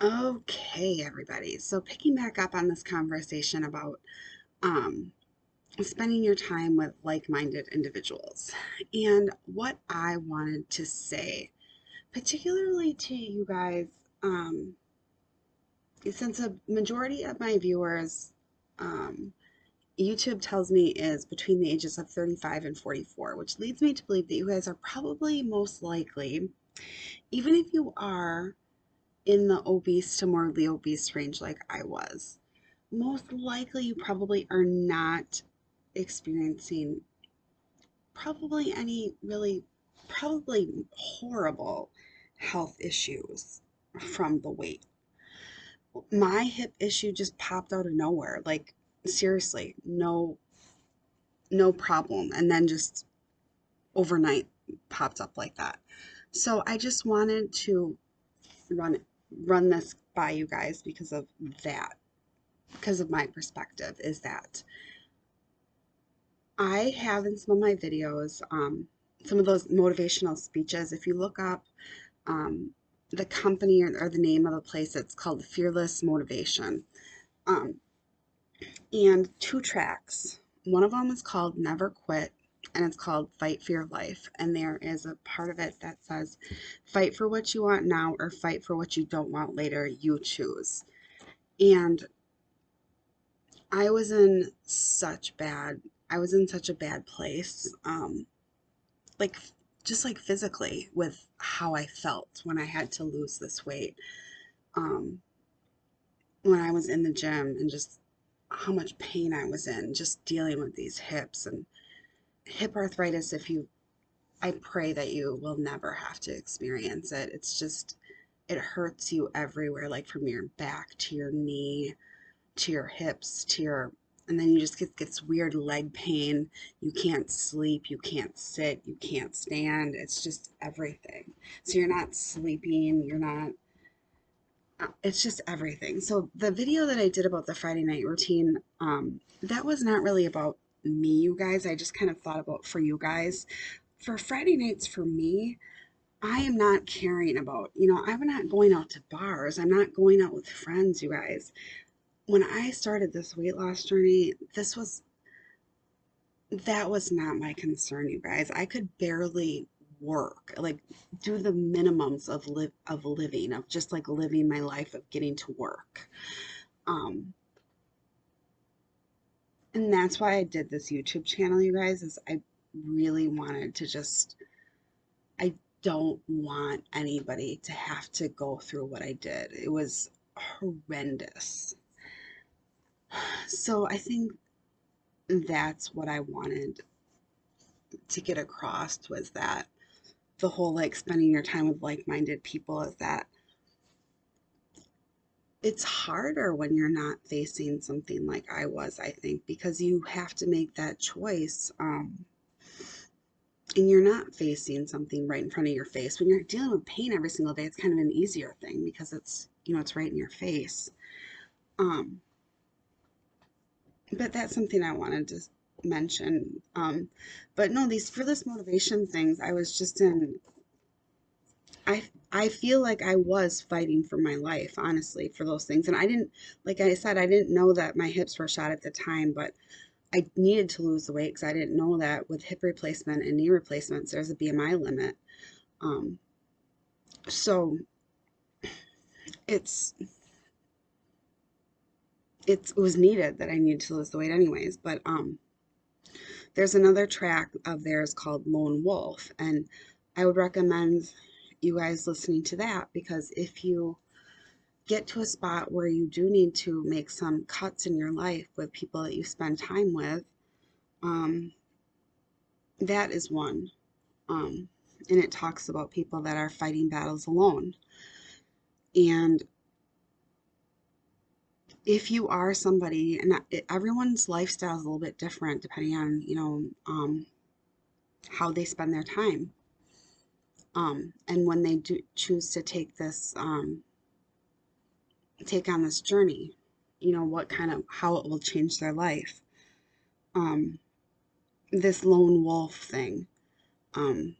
Okay, everybody. So picking back up on this conversation about um, spending your time with like-minded individuals, and what I wanted to say, particularly to you guys, um, since a majority of my viewers, um, YouTube tells me is between the ages of 35 and 44, which leads me to believe that you guys are probably most likely, even if you are in the obese to morbidly obese range like I was, most likely you probably are not experiencing probably any really probably horrible health issues from the weight. My hip issue just popped out of nowhere. Like seriously, no problem, and then just overnight popped up like that. So I just wanted to run run this by you guys because of that, because of my perspective is that I have in some of my videos, some of those motivational speeches. If you look up the company or the name of the place, it's called Fearless Motivation. Um, and two tracks. One of them is called Never Quit, and it's called Fight for Your Life. And there is a part of it that says, fight for what you want now or fight for what you don't want later. You choose. And I was in such bad, I was in such a bad place. Like just like physically with how I felt when I had to lose this weight. Um, when I was in the gym and just how much pain I was in just dealing with these hips and hip arthritis. If you, I pray that you will never have to experience it. It's just, it hurts you everywhere, like from your back to your knee to your hips to your, and then you just get this weird leg pain. You can't sleep, you can't sit, you can't stand. It's just everything. So you're not sleeping, you're not, it's just everything. So the video that I did about the Friday night routine, that was not really about me, you guys. I just kind of thought about for you guys. For Friday nights for me, I am not caring about, I'm not going out to bars. I'm not going out with friends, you guys. When I started this weight loss journey, that was not my concern, you guys. I could barely work, like do the minimums of living, of just like living my life of getting to work. Um, and that's why I did this YouTube channel, you guys, is I really wanted to just, I don't want anybody to have to go through what I did. It was horrendous. So I think that's what I wanted to get across, was that the whole like spending your time with like-minded people is that it's harder when you're not facing something like I was, I think, because you have to make that choice. And you're not facing something right in front of your face. When you're dealing with pain every single day, it's kind of an easier thing because it's right in your face. Um, but that's something I wanted to mention. But no, these fearless motivation things, I was just in, I feel like I was fighting for my life, honestly, for those things. And I didn't, like I said, I didn't know that my hips were shot at the time, but I needed to lose the weight because I didn't know that with hip replacement and knee replacements, there's a BMI limit. Um, so it's it was needed that I needed to lose the weight anyways. But there's another track of theirs called Lone Wolf, and I would recommend you guys listening to that because if you get to a spot where you do need to make some cuts in your life with people that you spend time with, um, that is one. And it talks about people that are fighting battles alone. And if you are somebody, and everyone's lifestyle is a little bit different depending on, how they spend their time. And when they do choose to take on this journey, what kind of, how it will change their life. Um, this lone wolf thing, um,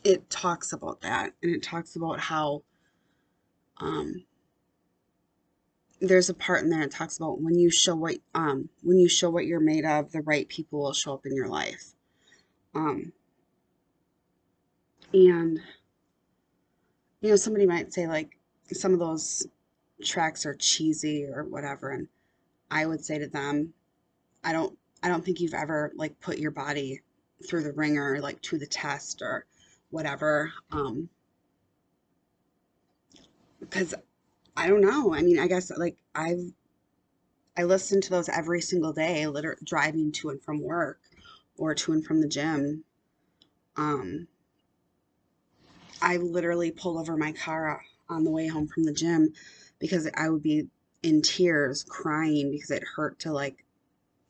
it talks about that, and it talks about how Um, there's a part in there that talks about when you show what you're made of, the right people will show up in your life. Um, and somebody might say like some of those tracks are cheesy or whatever, and I would say to them, I don't I don't think you've ever like put your body through the ringer, like to the test or whatever. Because I don't know. I mean, I guess like I listen to those every single day, literally driving to and from work or to and from the gym. Um, I literally pull over my car on the way home from the gym because I would be in tears crying because it hurt to like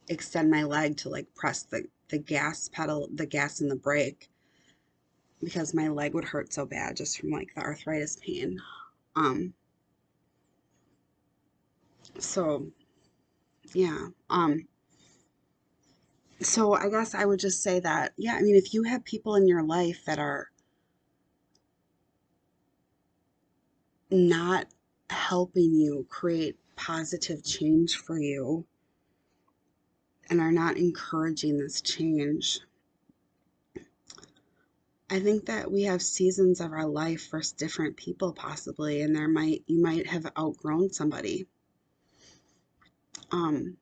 extend my leg to like press the gas pedal, the gas and the brake because my leg would hurt so bad just from like the arthritis pain. Um, so yeah. So I guess I would just say that, yeah, I mean, if you have people in your life that are not helping you create positive change for you and are not encouraging this change, I think that we have seasons of our life for different people possibly, and you might have outgrown somebody. Um,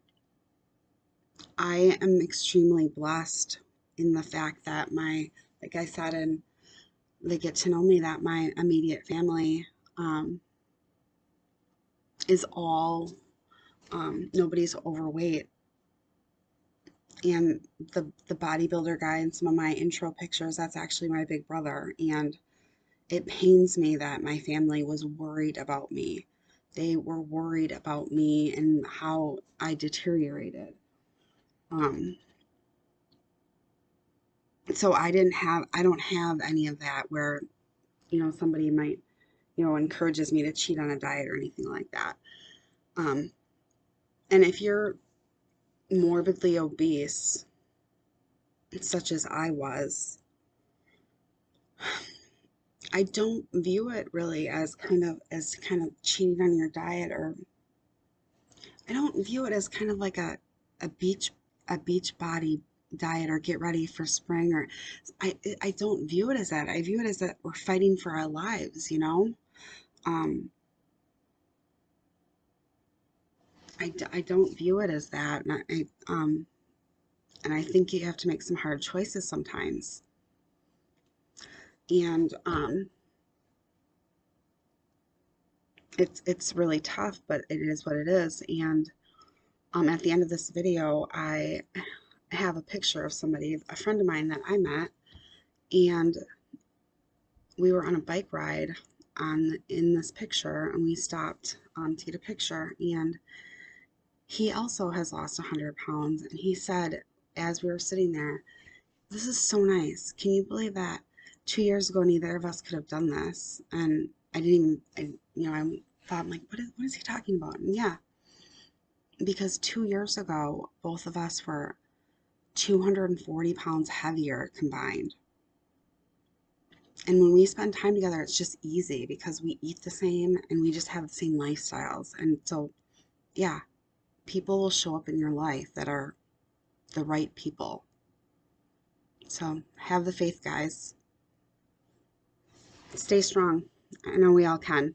I am extremely blessed in the fact that like I said, and they get to know me, that my immediate family is all, nobody's overweight. And the bodybuilder guy in some of my intro pictures, that's actually my big brother. And it pains me that my family was worried about me. They were worried about me and how I deteriorated. Um, so I don't have any of that where, somebody might, encourages me to cheat on a diet or anything like that. Um, and if you're morbidly obese, such as I was, I don't view it really as kind of cheating on your diet, or I don't view it as kind of like a beach a beach body diet or get ready for spring, or I don't view it as that. I view it as that we're fighting for our lives, you know? Um, I don't view it as that. And I think you have to make some hard choices sometimes. And it's really tough, but it is what it is. And at the end of this video, I have a picture of somebody, a friend of mine that I met, and we were on a bike ride in this picture, and we stopped to get a picture, and he also has lost 100 pounds, and he said, as we were sitting there, this is so nice. Can you believe that 2 years ago neither of us could have done this? And I didn't even, I thought, I'm like, what is he talking about? And yeah, because 2 years ago both of us were 240 pounds heavier combined. And when we spend time together, it's just easy because we eat the same and we just have the same lifestyles. And so, yeah, people will show up in your life that are the right people. So have the faith, guys. Stay strong. I know we all can.